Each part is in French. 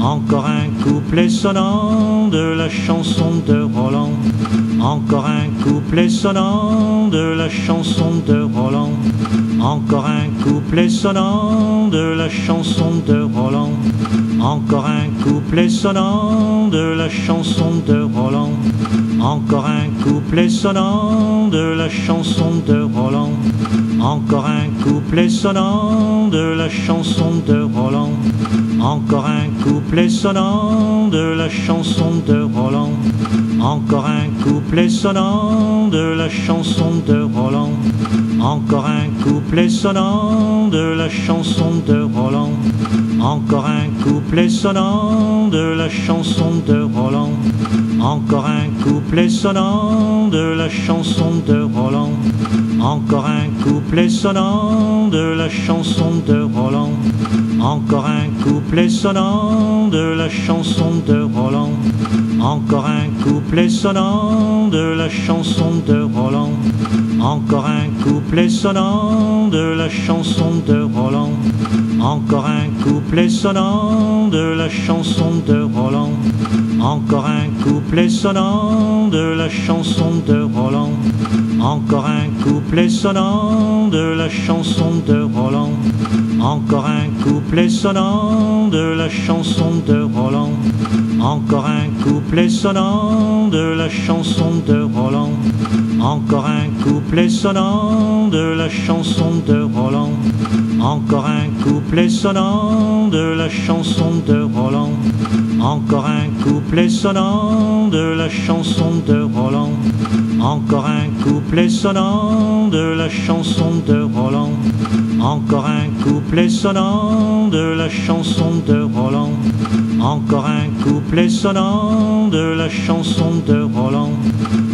Encore un couplet sonnant de la chanson de Roland. Encore un couplet sonnant de la chanson de Roland. Encore un couplet sonnant de la chanson de Roland. Encore un couplet sonnant de la chanson de Roland. Encore un couplet sonnant de la chanson de Roland. Encore un couplet sonnant de la chanson de Roland. Encore un couplet sonnant de la chanson de Roland. Encore un couplet sonnant de la chanson de Roland. Encore un couplet sonnant de la chanson de Roland. Encore un couplet sonnant de la chanson de Roland. Encore un couplet sonnant de la chanson de Roland. Encore un couplet sonnant de la chanson de Roland. Encore un couplet sonnant de la chanson de Roland. Encore un couplet sonnant de la chanson de Roland. Encore un couplet sonnant de la chanson de Roland. Encore un couplet sonnant de la chanson de Roland. Encore un couplet sonnant de la chanson de Roland. Encore un couplet sonnant de la chanson de Roland. Encore un couplet sonnant de la chanson de Roland. Encore un couplet sonnant de la chanson de Roland. Encore un couplet sonnant de la chanson de Roland. Encore un couplet sonnant de la chanson de Roland. Encore un couplet sonnant de la chanson de Roland. Encore un couplet sonnant de la chanson de Roland. Encore un couplet sonnant de la chanson de Roland. Encore un couplet sonnant de la chanson de Roland. Encore un couplet sonnant de la chanson de Roland.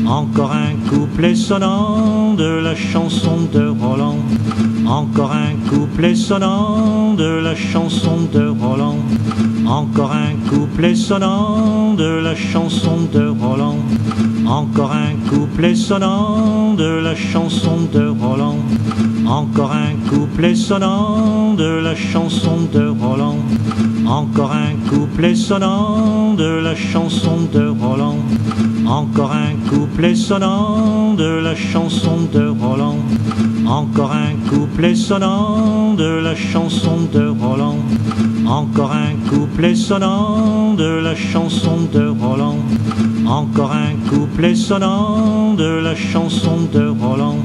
Encore un couplet sonnant de la chanson de Roland. Encore un couplet sonnant de la chanson de Roland. Encore un couplet sonnant de la chanson de Roland. Encore un couplet sonnant de la chanson de Roland. Encore un couplet sonnant de la chanson de Roland. Encore un couplet sonnant de la chanson de Roland. Encore un couplet sonnant de la chanson de Roland. Encore un couplet sonnant de la chanson de Roland. Encore un couplet sonnant de la chanson de Roland. Encore un couplet sonnant de la chanson de Roland. Encore un couplet sonnant de la chanson de Roland.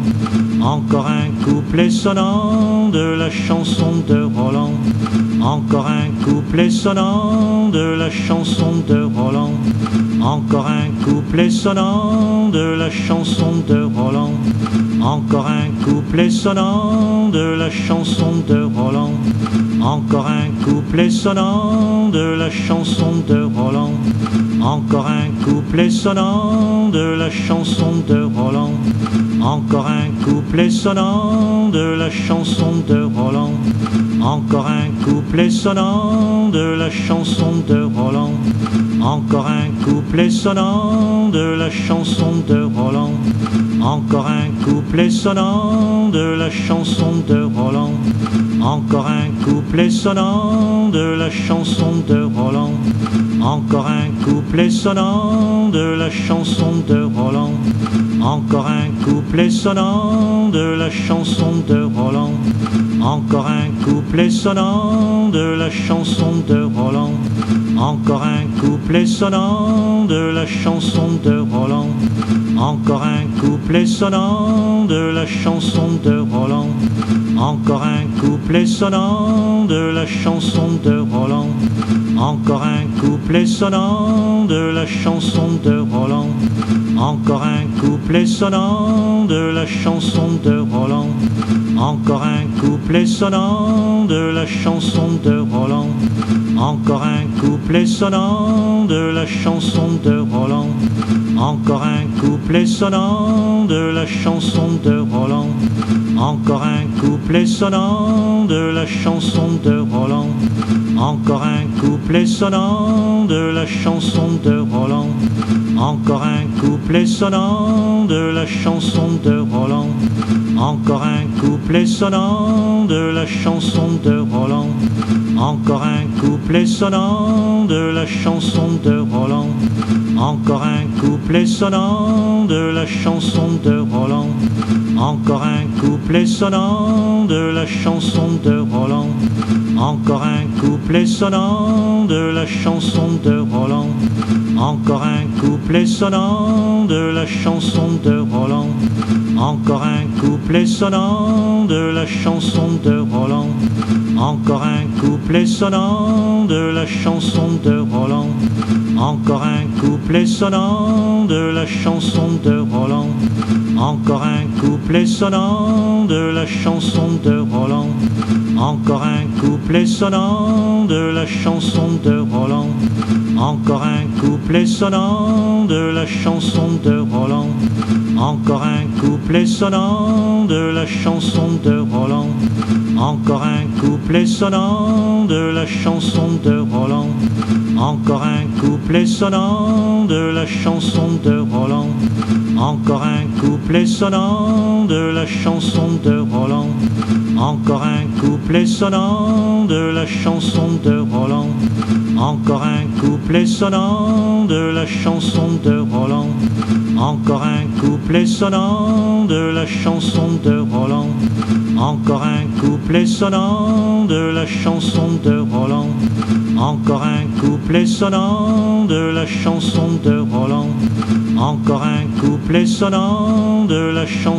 Encore un couplet sonnant de la chanson de Roland. Encore un couplet sonnant de la chanson de Roland. Encore un couplet sonnant de la chanson de Roland. Encore un couplet sonnant de la chanson de Roland. Encore un couplet sonnant de la chanson de Roland. Encore un couplet sonnant de la chanson de Roland. Encore un couplet sonnant de la chanson de Roland. Encore un couplet sonnant de la chanson de Roland. Encore un couplet sonnant de la chanson de Roland. Encore un couplet sonnant de la chanson de Roland. Encore un couplet sonnant de la chanson de Roland. Encore un couplet sonnant de la chanson de Roland. Encore un couplet sonnant de la chanson de Roland. Encore un couplet sonnant de la chanson de Roland. Encore un couplet sonnant de la chanson de Roland. Encore un couplet sonnant de la chanson de Roland. Encore un couplet sonnant de la chanson de Roland. Encore un couplet sonnant de la chanson de Roland. Encore un couplet sonnant de la chanson de Roland. Encore un couplet sonnant de la chanson de Roland. Encore un couplet sonnant de la chanson de Roland. Encore un couplet couplet sonnant de la chanson de Roland. Encore un couplet sonnant de la chanson de Roland. Encore un couplet sonnant de la chanson de Roland. Encore un couplet sonnant de la chanson de Roland. Encore un couplet sonnant de la chanson de Roland. Encore un couplet sonnant de la chanson de Roland. Encore un couplet sonnant de la chanson de Roland. Encore un couplet sonnant de la chanson de Roland. Encore un couplet sonnant de la chanson de Roland. Encore un couplet sonnant de la chanson de Roland. Encore un couplet sonnant de la chanson de Roland. Encore un couplet sonnant de la chanson de Roland. Encore un couplet sonnant de la chanson de Roland. Encore un couplet sonnant de la chanson de Roland. Encore un couplet sonnant de la chanson de Roland. Encore un couplet sonnant de la chanson de Roland. Encore un couplet sonnant de la chanson de Roland. Encore un couplet sonnant de la chanson de Roland. Encore un couplet sonnant de la chanson de Roland. Encore un couplet sonnant de la chanson de Roland. Encore un couplet sonnant de la chanson de Roland. Encore un couplet sonnant de la chanson de Roland. Encore un couplet sonnant de la chanson de Roland. Encore un couplet sonnant de la chanson de Roland. Encore un couplet sonnant de la chanson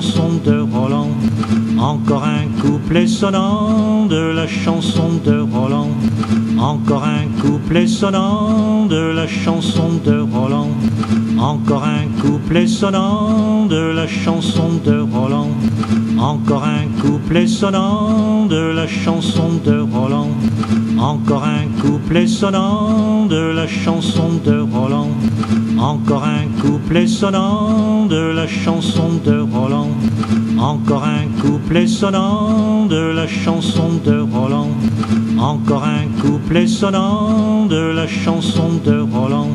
de Roland. Encore un couplet sonnant de la chanson de Roland. Encore un couplet sonnant de la chanson de Roland. Encore un couplet sonnant de la chanson de Roland. Encore un couplet sonnant de la chanson de Roland. Encore un couplet sonnant de la chanson de Roland. Encore un couplet sonnant de la chanson de Roland. Encore un couplet sonnant de la chanson de Roland. Encore un couplet sonnant de la chanson de Roland.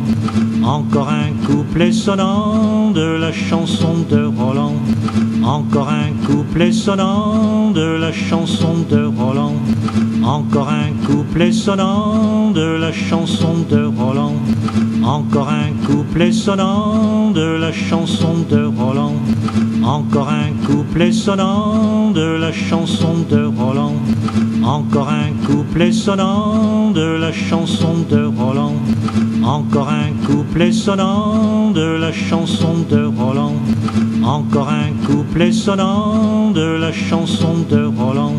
Encore un couplet sonnant de la chanson de Roland. Encore un couplet sonnant de la chanson de Roland. Encore un couplet sonnant de la chanson de Roland. Encore un couplet sonnant de la chanson de Roland. Encore un couplet sonnant de la chanson de Roland. Encore un couplet sonnant de la chanson de Roland. Encore un couplet sonnant de la chanson de Roland. Encore un couplet sonnant de la chanson de Roland. Encore un couplet sonnant de la chanson de Roland.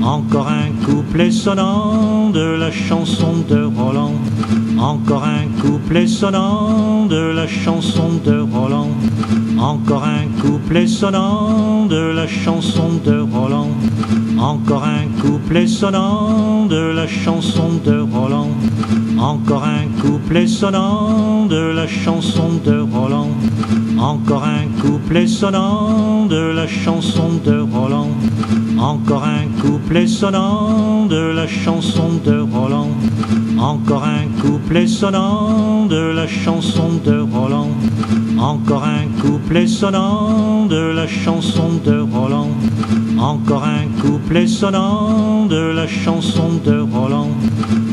Encore un couplet sonnant de la chanson de Roland. Encore un couplet sonnant de la chanson de Roland. Encore un couplet sonnant de la chanson de Roland. Encore un couplet sonnant de la chanson de Roland. Encore un couplet sonnant de la chanson de Roland. Encore un couplet sonnant de la chanson de Roland. Encore un couplet sonnant de la chanson de Roland. Encore un couplet sonnant de la chanson de Roland. Encore un couplet sonnant de la chanson de Roland. Encore un couplet sonnant de la chanson de Roland.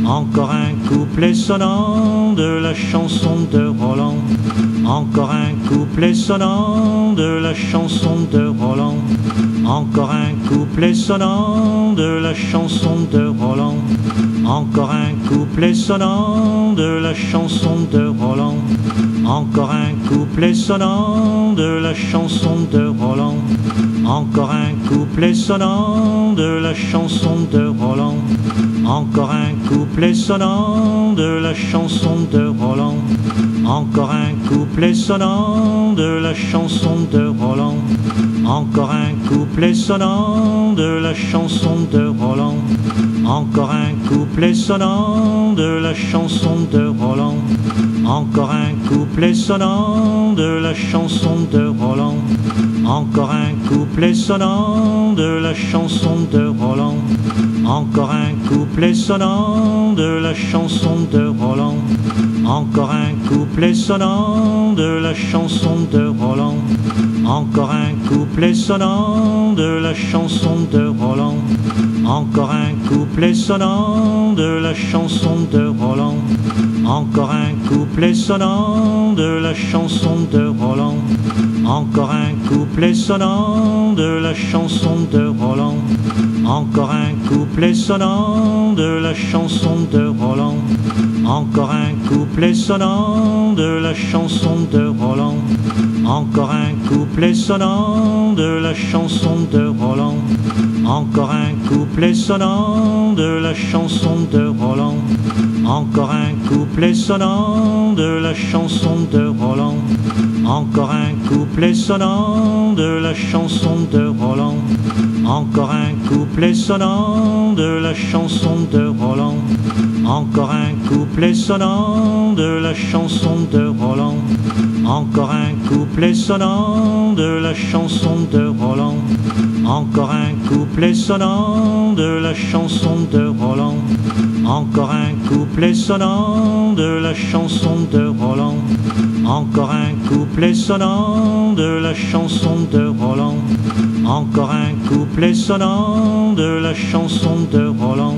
Encore un couplet sonnant de la chanson de Roland. Encore un couplet sonnant de la chanson de Roland. Encore un couplet sonnant de la chanson de Roland. Encore un couplet sonnant de la chanson de Roland. Encore un couplet sonnant de la chanson de Roland. Encore un couplet sonnant de la chanson de Roland. Encore un couplet sonnant de la chanson de Roland. Encore un couplet sonnant de la chanson de Roland. Encore un couplet sonnant de la chanson de Roland. Encore un couplet sonnant de la chanson de Roland. Encore un couplet sonnant de la chanson chanson de Roland. Encore un couplet sonnant de la chanson de Roland. Encore un couplet sonnant de la chanson de Roland. Encore un couplet sonnant de la chanson de Roland. Encore un couplet sonnant de la chanson de Roland. Encore un couplet sonnant de la chanson de Roland. Encore un couplet sonnant de la chanson de Roland. Encore un couplet sonnant de la chanson de Roland. Encore un couplet sonnant de la chanson de Roland. Encore un couplet sonnant de la chanson de Roland. Encore un couplet sonnant de la chanson de Roland. Encore un couplet sonnant de la chanson de Roland. Encore un couplet sonnant de la chanson de Roland. Encore un couplet sonnant de la chanson de Roland. Encore un couplet sonnant de la chanson de Roland. Encore un couplet sonnant de la chanson de Roland. Encore un couplet sonnant de la chanson de Roland. Encore un couplet sonnant de la chanson de Roland. Encore un couplet sonnant de la chanson de Roland.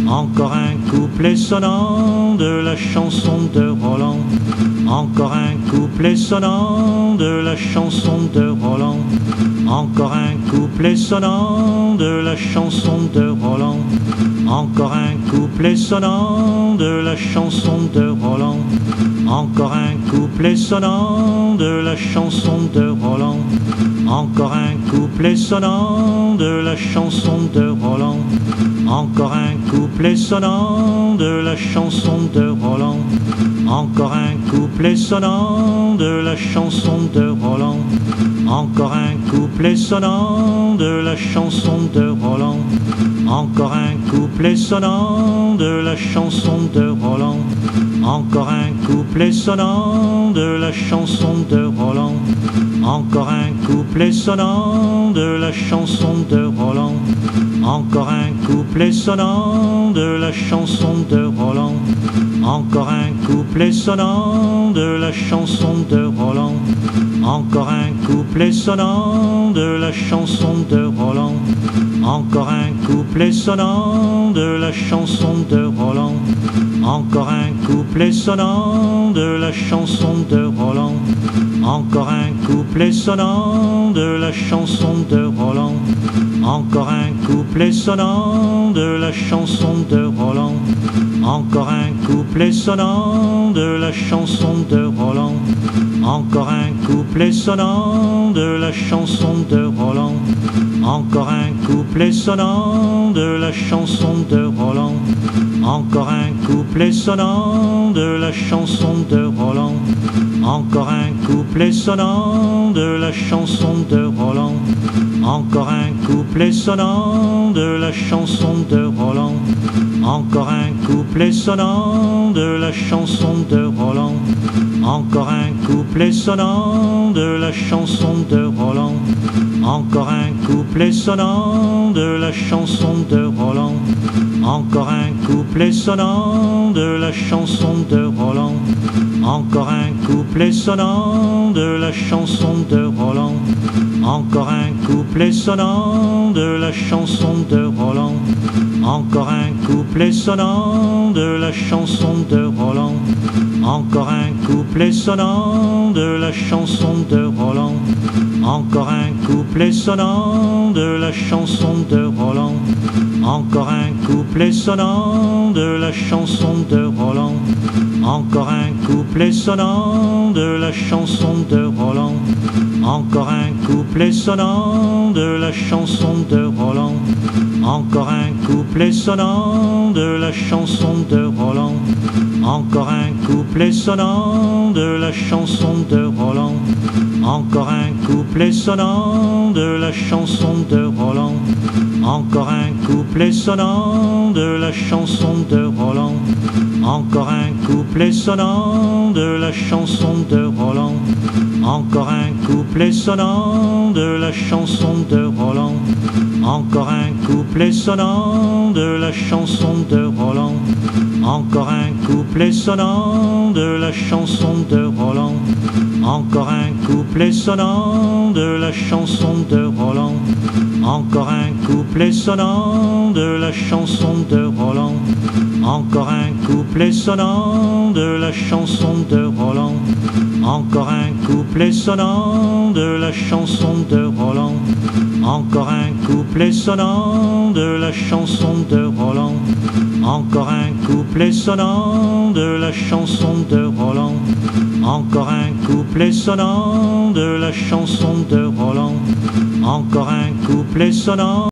Encore un couplet sonnant de la chanson de Roland. Encore un couplet sonnant de la chanson de Roland. Encore un couplet sonnant de la chanson de Roland. Encore un couplet sonnant de la chanson de Roland. Encore un couplet sonnant de la chanson de Roland. Encore un couplet sonnant de la chanson de Roland. Encore un couplet sonnant de la chanson de Roland. Encore un couplet sonnant de la chanson de Roland. Encore un couplet sonnant de la chanson de Roland. Encore un couplet sonnant de la chanson de Roland. Encore un couplet sonnant de la chanson de Roland. Encore un couplet sonnant de la chanson de Roland. Encore un couplet sonnant de la chanson de Roland. Encore un couplet sonnant de la chanson de Roland. Encore un couplet sonnant de la chanson de Roland. Encore un couplet sonnant de la chanson de Roland. Encore un couplet sonnant de la chanson de Roland. Encore un couplet sonnant de la chanson de Roland. Encore un couplet sonnant de la chanson de Roland. Encore un couplet sonnant de la chanson de Roland. Encore un couplet sonnant de la chanson de Roland. Encore un couplet sonnant de la chanson de Roland. Encore un couplet sonnant de la chanson de Roland. Encore un couplet sonnant de la chanson de Roland. Encore un couplet sonnant de la chanson de Roland. Encore un couplet sonnant de la chanson de Roland. Encore un couplet sonnant de la chanson de Roland. Encore un couplet sonnant de la chanson de Roland. Encore un couplet sonnant de la chanson de Roland. Encore un couplet sonnant de la chanson de Roland. Encore un couplet sonnant de la chanson de Roland. Encore un couplet sonnant de la chanson de Roland. Encore un couplet sonnant de la chanson de Roland. Encore un couplet sonnant de la chanson de Roland. Encore un couplet sonnant de la chanson de Roland. Encore un couplet sonnant de la chanson de Roland. Encore un couplet sonnant de la chanson de Roland. Encore un couplet sonnant de la chanson de Roland. Encore un couplet sonnant de la chanson de Roland. Encore un couplet sonnant de la chanson de Roland. Encore un couplet sonnant de la chanson de Roland. Encore un couplet sonnant de la chanson de Roland. Encore un couplet sonnant de la chanson de Roland. Encore un couplet sonnant de la chanson de Roland. Encore un couplet sonnant de la chanson de Roland. Encore un couplet sonnant de la chanson de Roland. Encore un couplet sonnant de la chanson de Roland. Encore un couplet sonnant de la chanson de Roland. Encore un couplet sonnant de la chanson de Roland. Encore un couplet sonnant de la chanson de Roland. Encore un couplet sonnant de la chanson de Roland. Encore un couplet sonnant de la chanson de Roland. Encore un couplet sonnant